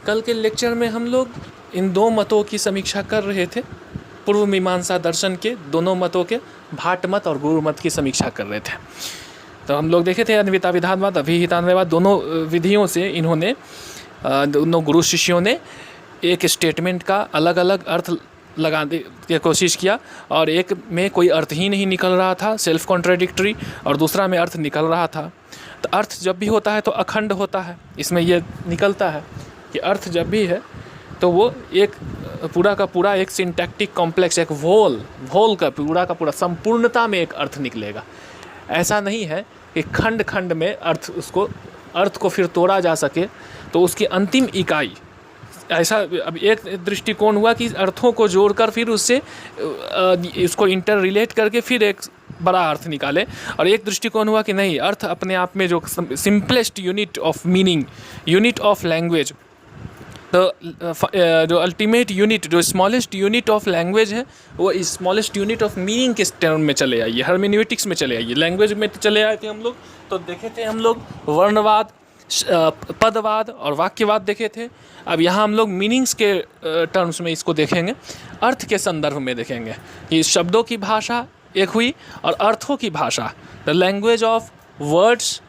कल के लेक्चर में हम लोग इन दो मतों की समीक्षा कर रहे थे। पूर्व मीमांसा दर्शन के दोनों मतों के, भाट मत और गुरु मत की समीक्षा कर रहे थे। तो हम लोग देखे थे अन्विता विधानवाद, अभिहितान्वयवाद, दोनों विधियों से इन्होंने दोनों गुरु शिष्यों ने एक स्टेटमेंट का अलग अलग अर्थ लगाने की कोशिश किया, और एक में कोई अर्थ ही नहीं निकल रहा था, सेल्फ कॉन्ट्राडिक्टरी, और दूसरा में अर्थ निकल रहा था। तो अर्थ जब भी होता है तो अखंड होता है। इसमें ये निकलता है कि अर्थ जब भी है तो वो एक पूरा का पूरा एक सिंटैक्टिक कॉम्प्लेक्स, एक वोल का पूरा संपूर्णता में एक अर्थ निकलेगा। ऐसा नहीं है कि खंड खंड में अर्थ को फिर तोड़ा जा सके। तो उसकी अंतिम इकाई ऐसा, अब एक दृष्टिकोण हुआ कि अर्थों को जोड़कर फिर उससे इसको इंटर रिलेट करके फिर एक बड़ा अर्थ निकाले, और एक दृष्टिकोण हुआ कि नहीं, अर्थ अपने आप में जो simplest unit of meaning, unit of language, तो जो अल्टीमेट यूनिट, जो स्मॉलेस्ट यूनिट ऑफ लैंग्वेज है, वो स्मॉलेस्ट यूनिट ऑफ मीनिंग के टर्म में चले आइए, हर्मेन्यूटिक्स में चले आइए। लैंग्वेज में तो चले आए थे हम लोग, तो देखे थे हम लोग वर्णवाद, पदवाद और वाक्यवाद देखे थे। अब यहाँ हम लोग मीनिंग्स के टर्म्स में इसको देखेंगे, अर्थ के संदर्भ में देखेंगे कि शब्दों की भाषा एक हुई और अर्थों की भाषा, द लैंग्वेज ऑफ वर्ड्स,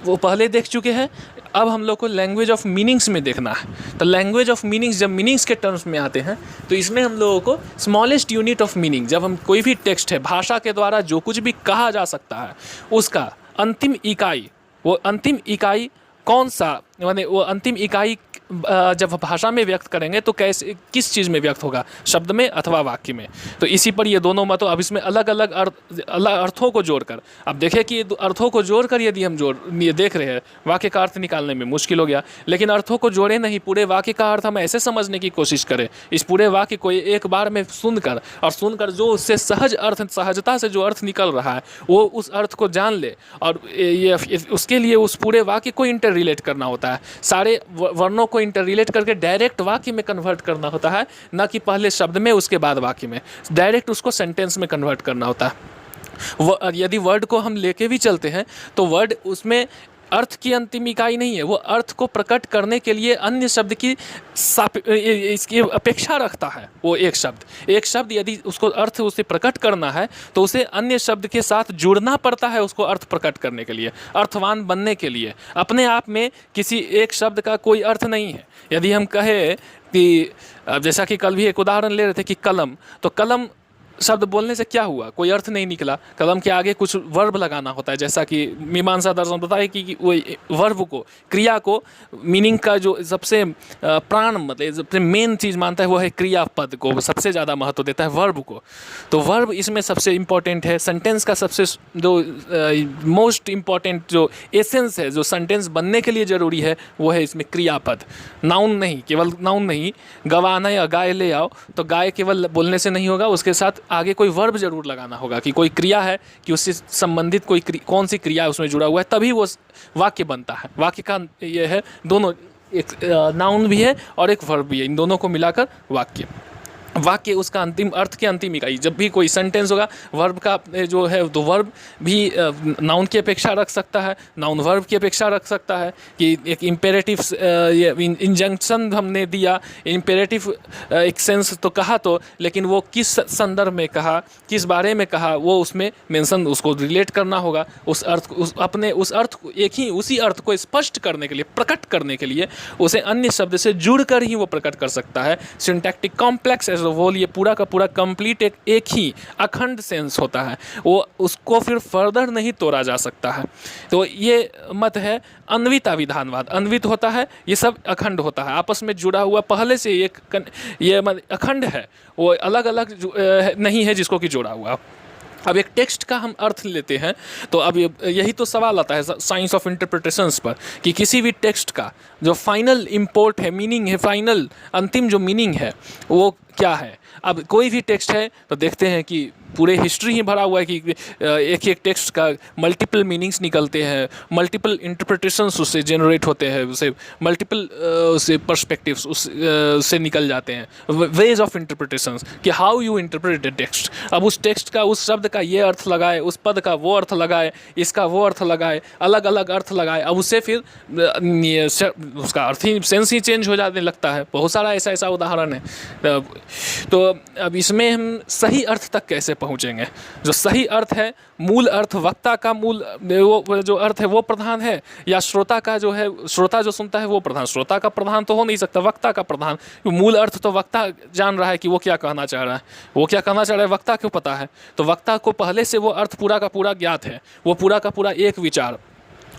वो पहले देख चुके हैं। अब हम लोग को लैंग्वेज ऑफ मीनिंग्स में देखना है। तो लैंग्वेज ऑफ मीनिंग्स जब मीनिंग्स के टर्म्स में आते हैं तो इसमें हम लोगों को स्मॉलेस्ट यूनिट ऑफ मीनिंग, जब हम कोई भी टेक्स्ट है, भाषा के द्वारा जो कुछ भी कहा जा सकता है, उसका अंतिम इकाई, वो अंतिम इकाई कौन सा, माने वो अंतिम इकाई जब भाषा में व्यक्त करेंगे तो कैसे, किस चीज़ में व्यक्त होगा, शब्द में अथवा वाक्य में। तो इसी पर ये दोनों मतों, अब इसमें अलग अलग अर्थों को जोड़कर, अब देखें कि अर्थों को जोड़कर यदि हम ये देख रहे हैं, वाक्य का अर्थ निकालने में मुश्किल हो गया। लेकिन अर्थों को जोड़े नहीं, पूरे वाक्य का अर्थ हम ऐसे समझने की कोशिश करें, इस पूरे वाक्य को एक बार में सुनकर जो उससे सहजता से जो अर्थ निकल रहा है, वो उस अर्थ को जान ले, और ये उसके लिए उस पूरे वाक्य को इंटर रिलेट करना होता है, सारे वर्णों को इंटर रिलेट करके डायरेक्ट वाक्य में कन्वर्ट करना होता है, ना कि पहले शब्द में उसके बाद वाक्य में, डायरेक्ट उसको सेंटेंस में कन्वर्ट करना होता है। यदि वर्ड को हम लेके भी चलते हैं तो वर्ड उसमें अर्थ की अंतिम इकाई नहीं है, वो अर्थ को प्रकट करने के लिए अन्य शब्द की इसकी अपेक्षा रखता है। वो एक शब्द यदि उसको अर्थ उसे प्रकट करना है तो उसे अन्य शब्द के साथ जुड़ना पड़ता है, उसको अर्थ प्रकट करने के लिए, अर्थवान बनने के लिए। अपने आप में किसी एक शब्द का कोई अर्थ नहीं है। यदि हम कहें कि जैसा कि कल भी एक उदाहरण ले रहे थे कि कलम, तो कलम शब्द बोलने से क्या हुआ, कोई अर्थ नहीं निकला। कलम के आगे कुछ वर्ब लगाना होता है, जैसा कि मीमांसा दर्शन बताए कि वो वर्ब को, क्रिया को, मीनिंग का जो सबसे प्राण, मतलब सबसे मेन चीज़ मानता है वो है क्रियापद को, सबसे ज़्यादा महत्व देता है वर्ब को। तो वर्ब इसमें सबसे इम्पॉर्टेंट है। सेंटेंस का सबसे जो मोस्ट इम्पॉर्टेंट जो एसेंस है, जो सेंटेंस बनने के लिए ज़रूरी है, वो है इसमें क्रियापद। नाउन नहीं, केवल नाउन नहीं, गवाना या गाय ले आओ, तो गाय केवल बोलने से नहीं होगा, उसके साथ आगे कोई वर्ब जरूर लगाना होगा, कि कोई क्रिया है, कि उससे संबंधित कोई कौन सी क्रिया उसमें जुड़ा हुआ है, तभी वो वाक्य बनता है। वाक्य का ये है, दोनों, एक नाउन भी है और एक वर्ब भी है, इन दोनों को मिलाकर वाक्य उसका अंतिम अर्थ की अंतिम इकाई। जब भी कोई सेंटेंस होगा, वर्ब का जो है, तो वर्ब भी नाउन की अपेक्षा रख सकता है, नाउन वर्ब की अपेक्षा रख सकता है। कि एक इम्पेरेटिव इंजंक्शन हमने दिया, इम्पेरेटिव एक सेंस तो कहा, तो लेकिन वो किस संदर्भ में कहा, किस बारे में कहा, वो उसमें मेंशन, उसको रिलेट करना होगा। उस अर्थ को, उस अर्थ को, उसी अर्थ को स्पष्ट करने के लिए, प्रकट करने के लिए, उसे अन्य शब्द से जुड़कर ही वो प्रकट कर सकता है। सिंटैक्टिक कॉम्प्लेक्स एज होल, ये पूरा का पूरा कंप्लीट एक ही अखंड सेंस होता है, वो उसको फिर फर्दर नहीं तोड़ा जा सकता है। तो ये मत है अन्विता विधानवाद। अन्वित होता है, ये सब अखंड होता है, आपस में जुड़ा हुआ, पहले से ये अखंड है, वो अलग अलग नहीं है जिसको कि जोड़ा हुआ। अब एक टेक्स्ट का हम अर्थ लेते हैं, तो अब यही तो सवाल आता है साइंस ऑफ इंटरप्रिटेशंस पर, कि किसी भी टेक्स्ट का जो फाइनल इम्पोर्ट है, मीनिंग है, फाइनल अंतिम जो मीनिंग है, वो क्या है। अब कोई भी टेक्स्ट है तो देखते हैं कि पूरे हिस्ट्री ही भरा हुआ है कि एक एक टेक्स्ट का मल्टीपल मीनिंग्स निकलते हैं, मल्टीपल इंटरप्रिटेशंस उससे जनरेट होते हैं, उससे मल्टीपल उससे पर्सपेक्टिव्स उससे निकल जाते हैं, वेज ऑफ इंटरप्रिटेशंस कि how you interpret the text. अब उस टेक्स्ट का, उस शब्द का ये अर्थ लगाए, उस पद का वो अर्थ लगाए, इसका वो अर्थ लगाए, अलग अलग अर्थ लगाए, अब उससे फिर उसका अर्थ ही, सेंस ही चेंज हो जाने लगता है। बहुत सारा ऐसा ऐसा उदाहरण है। तो अब इसमें हम सही अर्थ तक कैसे पहुंचेंगे? जो सही अर्थ है, मूल अर्थ, वक्ता का मूल वो जो अर्थ है वो प्रधान है, या श्रोता का जो है, श्रोता जो सुनता है वो प्रधान? श्रोता का प्रधान तो हो नहीं सकता, वक्ता का प्रधान। मूल अर्थ तो वक्ता जान रहा है कि वो क्या कहना चाह रहा है, वो क्या कहना चाह रहा है वक्ता को पता है। तो वक्ता को पहले से वो अर्थ पूरा का पूरा ज्ञात है, वो पूरा का पूरा एक विचार,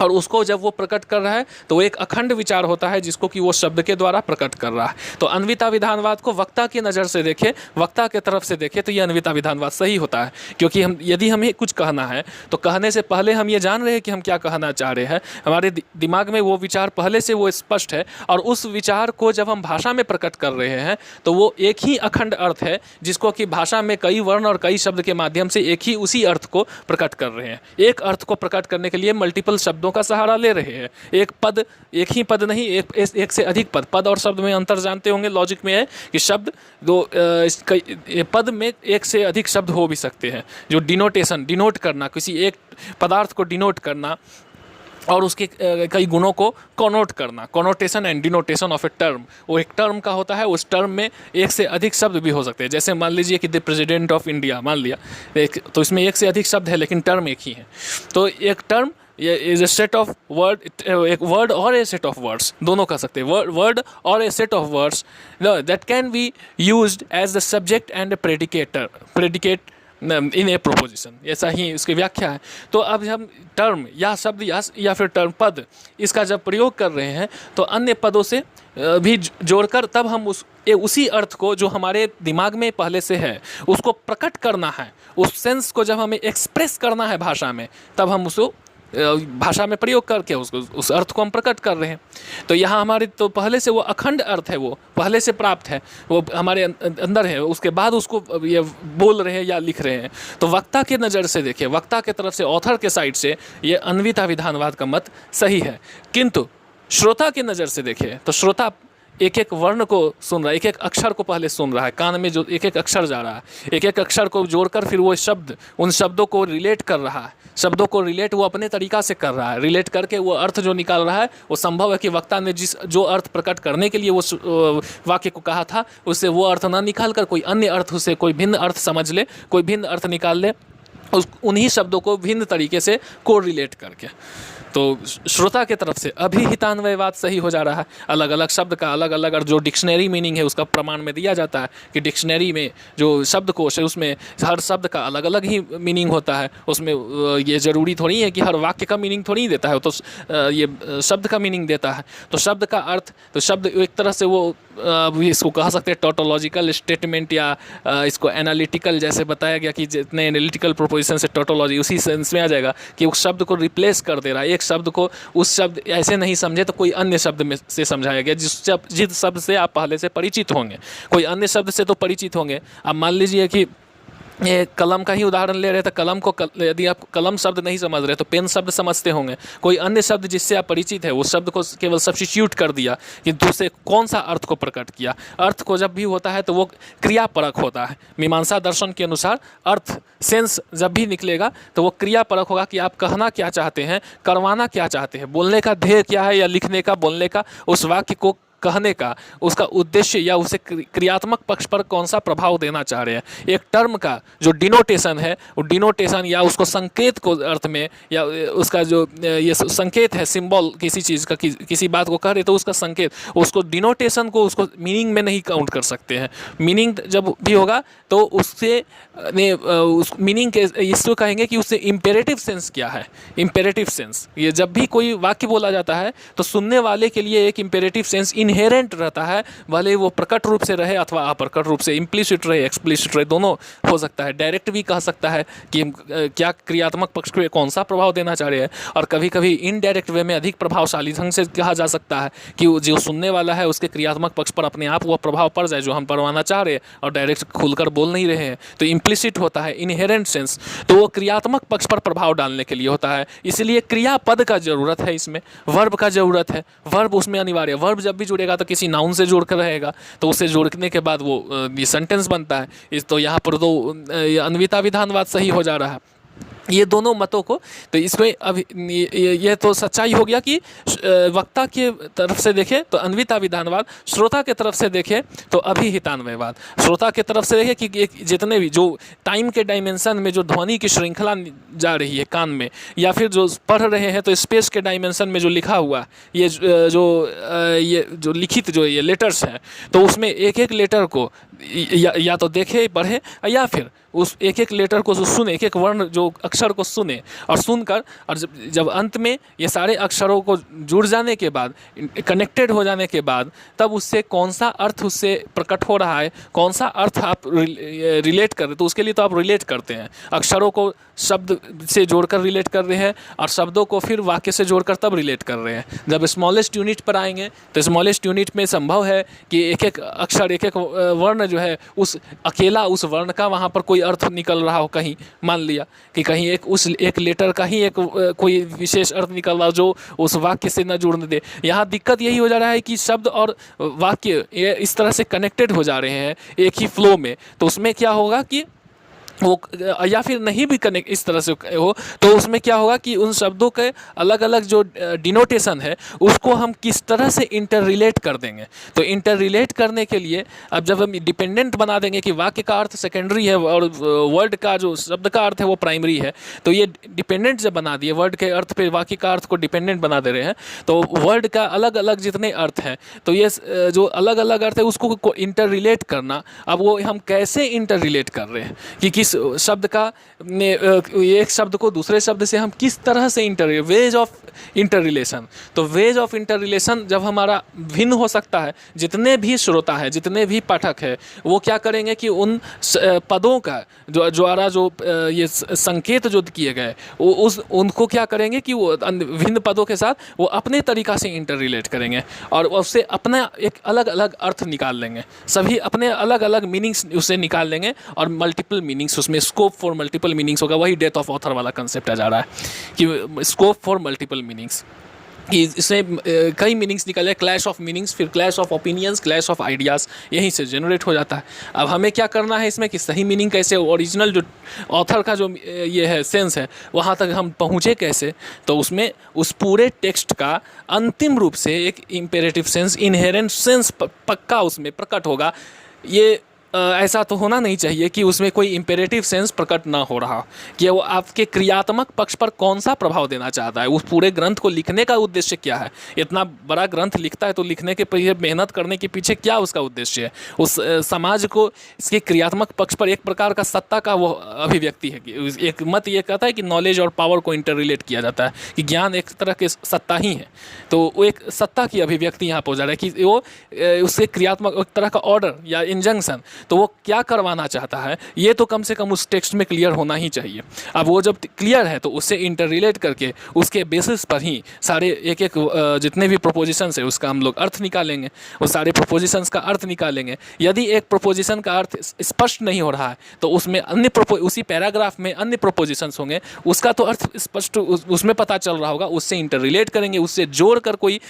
और उसको जब वो प्रकट कर रहा है तो वो एक अखंड विचार होता है जिसको कि वो शब्द के द्वारा प्रकट कर रहा है। तो अन्विता विधानवाद को वक्ता की नज़र से देखे, वक्ता के तरफ से देखे, तो ये अन्विता विधानवाद सही होता है। क्योंकि हम, यदि हमें कुछ कहना है तो कहने से पहले हम ये जान रहे हैं कि हम क्या कहना चाह रहे हैं, हमारे दिमाग में वो विचार पहले से वो स्पष्ट है, और उस विचार को जब हम भाषा में प्रकट कर रहे हैं तो वो एक ही अखंड अर्थ है जिसको कि भाषा में कई वर्ण और कई शब्द के माध्यम से एक ही उसी अर्थ को प्रकट कर रहे हैं। एक अर्थ को प्रकट करने के लिए मल्टीपल शब्दों का सहारा ले रहे हैं। एक पद, एक ही पद नहीं, एक से अधिक पद। पद और शब्द में अंतर जानते होंगे, लॉजिक में है कि शब्द दो, पद में एक से अधिक शब्द हो भी सकते हैं। जो डिनोटेशन, डिनोट करना, किसी एक पदार्थ को डिनोट करना और उसके कई गुणों को कॉनोट करना, connotation and denotation of a term. वो एक टर्म का होता है, उस टर्म में एक से अधिक शब्द भी हो सकते हैं। जैसे मान लीजिए कि द प्रेसिडेंट ऑफ इंडिया मान लिया, तो इसमें एक से अधिक शब्द है लेकिन टर्म एक ही है। तो एक टर्म ये is a set of word, एक वर्ड और ए सेट ऑफ वर्ड्स, दोनों कह सकते हैं, वर्ड और a set of words that can be used as the subject and predicate in a proposition. ऐसा ही उसकी व्याख्या है। तो अब हम टर्म या शब्द या फिर टर्म, पद, इसका जब प्रयोग कर रहे हैं तो अन्य पदों से भी जोड़कर तब हम उसी अर्थ को जो हमारे दिमाग में पहले से है उसको प्रकट करना है। उस सेंस को जब हमें एक्सप्रेस करना है भाषा में, तब हम उसको भाषा में प्रयोग करके उस अर्थ को हम प्रकट कर रहे हैं। तो यहाँ हमारे तो पहले से वो अखंड अर्थ है, वो पहले से प्राप्त है, वो हमारे अंदर है, उसके बाद उसको ये बोल रहे हैं या लिख रहे हैं। तो वक्ता के नज़र से देखिए, वक्ता के तरफ से, ऑथर के साइड से ये अन्विता विधानवाद का मत सही है। किंतु श्रोता की नज़र से देखिए तो श्रोता एक एक वर्ण को सुन रहा है, एक एक अक्षर को पहले सुन रहा है, कान में जो एक एक अक्षर जा रहा है, एक एक अक्षर को जोड़कर फिर वो शब्द, उन शब्दों को रिलेट कर रहा है, शब्दों को रिलेट वो अपने तरीक़ा से कर रहा है। रिलेट करके वो अर्थ जो निकाल रहा है, वो संभव है कि वक्ता ने जो अर्थ प्रकट करने के लिए वो वाक्य को कहा था, उससे वो अर्थ ना निकाल कर कोई अन्य अर्थ से कोई भिन्न अर्थ समझ ले, कोई भिन्न अर्थ निकाल ले, उन्हीं शब्दों को भिन्न तरीके से को रिलेट करके। तो श्रोता के तरफ से अभिहितान्वयवाद सही हो जा रहा है। अलग अलग शब्द का अलग अलग, और जो डिक्शनरी मीनिंग है उसका प्रमाण में दिया जाता है कि डिक्शनरी में जो शब्दकोश है उसमें हर शब्द का अलग अलग ही मीनिंग होता है। उसमें ये ज़रूरी थोड़ी है कि हर वाक्य का मीनिंग थोड़ी देता है, तो ये शब्द का मीनिंग देता है। तो शब्द का अर्थ, तो शब्द एक तरह से वो इसको कह सकते हैं टोटोलॉजिकल स्टेटमेंट, या इसको एनालिटिकल, जैसे बताया गया कि जितने एनालिटिकल प्रोपोजिशन से टोटोलॉजी, उसी सेंस में आ जाएगा कि उस शब्द को रिप्लेस कर दे रहा है। एक शब्द को उस शब्द ऐसे नहीं समझे तो कोई अन्य शब्द में से समझाया गया, जिस शब्द से आप पहले से परिचित होंगे, कोई अन्य शब्द से तो परिचित होंगे। अब मान लीजिए कि ये कलम का ही उदाहरण ले रहे थे, कलम को यदि आप कलम शब्द नहीं समझ रहे तो पेन शब्द समझते होंगे। कोई अन्य शब्द जिससे आप परिचित है, उस शब्द को केवल सब्स्टिट्यूट कर दिया कि दूसरे कौन सा अर्थ को प्रकट किया। अर्थ को जब भी होता है तो वो क्रियापरक होता है। मीमांसा दर्शन के अनुसार अर्थ, सेंस जब भी निकलेगा तो वो क्रियापरक होगा कि आप कहना क्या चाहते हैं, करवाना क्या चाहते हैं, बोलने का ध्येय क्या है, या लिखने का, बोलने का, उस वाक्य को कहने का उसका उद्देश्य, या उसे क्रियात्मक पक्ष पर कौन सा प्रभाव देना चाह रहे हैं। एक टर्म का जो डिनोटेशन है, वो डिनोटेशन या उसको संकेत को अर्थ में, या उसका जो ये संकेत है, सिंबल किसी चीज़ का, किसी बात को कह रहे तो उसका संकेत, उसको डिनोटेशन को उसको मीनिंग में नहीं काउंट कर सकते हैं। मीनिंग जब भी होगा तो उससे उस मीनिंग के इसको कहेंगे कि उससे इम्पेरेटिव सेंस क्या है। इम्पेरेटिव सेंस, ये जब भी कोई वाक्य बोला जाता है तो सुनने वाले के लिए एक इम्पेरेटिव सेंस इनहेरेंट रहता है, भले वो प्रकट रूप से रहे अथवा अप्रकट रूप से, इम्प्लिसिट रहे एक्सप्लिसिट रहे, दोनों हो सकता है। डायरेक्ट भी कह सकता है कि हम क्या क्रियात्मक पक्ष पे कौन सा प्रभाव देना चाह रहे हैं, और कभी कभी इनडायरेक्ट वे में अधिक प्रभावशाली ढंग से कहा जा सकता है कि जो सुनने वाला है उसके क्रियात्मक पक्ष पर अपने आप वो प्रभाव पड़ जाए जो हम पढ़वाना चाह रहे हैं, और डायरेक्ट खुलकर बोल नहीं रहे हैं, तो इम्प्लिसिट होता है, इनहेरेंट सेंस, तो वो क्रियात्मक पक्ष पर प्रभाव डालने के लिए होता है। इसलिए क्रियापद का जरूरत है, इसमें वर्ब का जरूरत है, वर्ब उसमें अनिवार्य। वर्ब जब भी जुड़ेगा तो किसी नाउन से जुड़कर रहेगा, तो उससे जोड़ने के बाद वो ये सेंटेंस बनता है। इस तो यहाँ पर तो अन्विता विधानवाद सही हो जा रहा है ये दोनों मतों को। तो इसमें अभी ये तो सच्चाई हो गया कि वक्ता के तरफ से देखें तो अन्विता विधानवाद, श्रोता के तरफ से देखें तो अभिहितान्वयवाद। श्रोता के तरफ से देखें कि जितने भी जो टाइम के डायमेंशन में जो ध्वनि की श्रृंखला जा रही है कान में, या फिर जो पढ़ रहे हैं तो स्पेस के डायमेंशन में जो लिखा हुआ ये जो लिखित जो ये लेटर्स हैं, तो उसमें एक एक लेटर को या तो देखे पढ़े, या फिर उस एक एक लेटर को जो सुने, एक एक वर्ण जो अक्षर को सुने, और सुनकर और जब अंत में ये सारे अक्षरों को जुड़ जाने के बाद, कनेक्टेड हो जाने के बाद, तब उससे कौन सा अर्थ उससे प्रकट हो रहा है, कौन सा अर्थ आप रिलेट कर रहे, तो उसके लिए तो आप रिलेट करते हैं। अक्षरों को शब्द से जोड़कर रिलेट कर रहे हैं, और शब्दों को फिर वाक्य से जोड़कर तब रिलेट कर रहे हैं। जब स्मॉलेस्ट यूनिट पर आएंगे तो स्मॉलेस्ट यूनिट में संभव है कि एक एक अक्षर, एक एक वर्ण जो है, उस अकेला उस वर्ण का वहाँ पर कोई अर्थ निकल रहा हो। कहीं मान लिया कि कहीं एक लेटर का ही एक कोई विशेष अर्थ निकल रहा हो जो उस वाक्य से न जुड़ने दे। यहाँ दिक्कत यही हो जा रहा है कि शब्द और वाक्य इस तरह से कनेक्टेड हो जा रहे हैं एक ही फ्लो में, तो उसमें क्या होगा कि वो, या फिर नहीं भी कनेक्ट इस तरह से हो, तो उसमें क्या होगा कि उन शब्दों के अलग अलग जो डिनोटेशन है उसको हम किस तरह से इंटर रिलेट कर देंगे। तो इंटर रिलेट करने के लिए अब जब हम डिपेंडेंट बना देंगे कि वाक्य का अर्थ सेकेंडरी है और वर्ड का जो शब्द का अर्थ है वो प्राइमरी है, तो ये डिपेंडेंट जब बना दिए, वर्ड के अर्थ पे वाक्य का अर्थ को डिपेंडेंट बना दे रहे हैं, तो वर्ड का अलग अलग जितने अर्थ हैं, तो ये जो अलग अलग अर्थ है उसको इंटर रिलेट करना, अब वो हम कैसे इंटर रिलेट कर रहे हैं कि किस शब्द का एक शब्द को दूसरे शब्द से हम किस तरह से वेज ऑफ इंटर रिलेशन। तो वेज ऑफ इंटर रिलेशन जब हमारा भिन्न हो सकता है, जितने भी श्रोता है, जितने भी पाठक है, वो क्या करेंगे कि उन पदों का द्वारा जो ये संकेत जो किए गए उनको क्या करेंगे कि वो भिन्न पदों के साथ वो अपने तरीका से इंटर रिलेट करेंगे, और उससे अपना एक अलग अलग अर्थ निकाल लेंगे, सभी अपने अलग अलग मीनिंग्स उससे निकाल लेंगे, और मल्टीपल मीनिंग्स, उसमें स्कोप फॉर मल्टीपल मीनिंग्स होगा। वही डेथ ऑफ ऑथर वाला कंसेप्ट आ जा रहा है कि स्कोप फॉर मल्टीपल मीनिंग्स, कि इसमें कई मीनिंग्स निकल जाए, क्लैश ऑफ मीनिंग्स, फिर clash of opinions, clash of ideas, यहीं से जनरेट हो जाता है। अब हमें क्या करना है इसमें कि सही मीनिंग कैसे, ओरिजिनल जो ऑथर का जो ये है सेंस है वहाँ तक हम पहुँचे कैसे, तो उसमें उस पूरे टेक्स्ट का अंतिम रूप से एक इम्पेरेटिव सेंस, इनहेरेंट सेंस पक्का उसमें प्रकट होगा। ये ऐसा तो होना नहीं चाहिए कि उसमें कोई इम्पेरेटिव सेंस प्रकट ना हो रहा, कि वो आपके क्रियात्मक पक्ष पर कौन सा प्रभाव देना चाहता है, उस पूरे ग्रंथ को लिखने का उद्देश्य क्या है। इतना बड़ा ग्रंथ लिखता है तो लिखने के पीछे, मेहनत करने के पीछे क्या उसका उद्देश्य है। उस समाज को इसके क्रियात्मक पक्ष पर एक प्रकार का सत्ता का वो अभिव्यक्ति है कि एक मत ये कहता है कि नॉलेज और पावर को इंटर रिलेट किया जाता है, कि ज्ञान एक तरह के सत्ता ही है, तो वो एक सत्ता की अभिव्यक्ति यहाँ पर हो जा रहा है कि वो उससे क्रियात्मक एक तरह का ऑर्डर या इंजंक्शन, तो वो क्या करवाना चाहता है ये तो कम से कम उस टेक्स्ट में क्लियर होना ही चाहिए। अब वो जब क्लियर है तो उससे इंटर रिलेट करके उसके बेसिस पर ही सारे एक एक जितने भी प्रोपोजिशंस है उसका हम लोग अर्थ निकालेंगे, वो सारे प्रोपोजिशंस का अर्थ निकालेंगे। यदि एक प्रोपोजिशन का अर्थ स्पष्ट नहीं हो रहा है तो उसमें अन्य उसी पैराग्राफ में अन्य प्रोपोजिशंस होंगे, उसका तो अर्थ स्पष्ट उसमें पता चल रहा होगा, उससे इंटर रिलेट करेंगे, उससे जोड़ कर कोई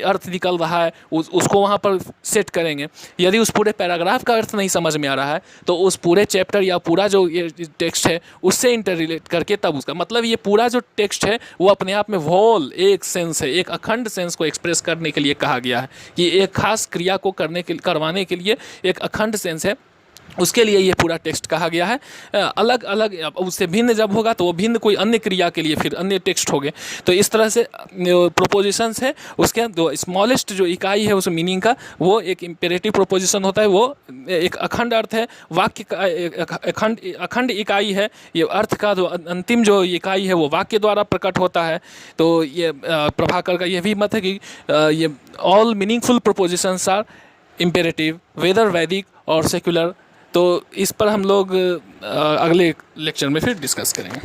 अर्थ निकल रहा है उसको वहाँ पर सेट करेंगे। यदि उस पूरे पैराग्राफ का अर्थ नहीं समझ में आ रहा है तो उस पूरे चैप्टर या पूरा जो ये टेक्स्ट है उससे इंटर रिलेट करके तब उसका मतलब, ये पूरा जो टेक्स्ट है वो अपने आप में होल एक सेंस है, एक अखंड सेंस को एक्सप्रेस करने के लिए कहा गया है कि एक खास क्रिया को करवाने के लिए एक अखंड सेंस है, उसके लिए ये पूरा टेक्स्ट कहा गया है। अलग अलग उससे भिन्न जब होगा तो वो भिन्न कोई अन्य क्रिया के लिए फिर अन्य टेक्स्ट हो गए। तो इस तरह से प्रोपोजिशंस है, उसके जो स्मॉलेस्ट जो इकाई है उस मीनिंग का, वो एक इम्पेरेटिव प्रोपोजिशन होता है। वो एक अखंड अर्थ है, वाक्य का अखंड इकाई है। ये अर्थ का जो अंतिम जो इकाई है वो वाक्य द्वारा प्रकट होता है। तो ये प्रभाकर का ये भी मत है कि ये all meaningful propositions are imperative, whether वैदिक और सेक्युलर। तो इस पर हम लोग अगले लेक्चर में फिर डिस्कस करेंगे।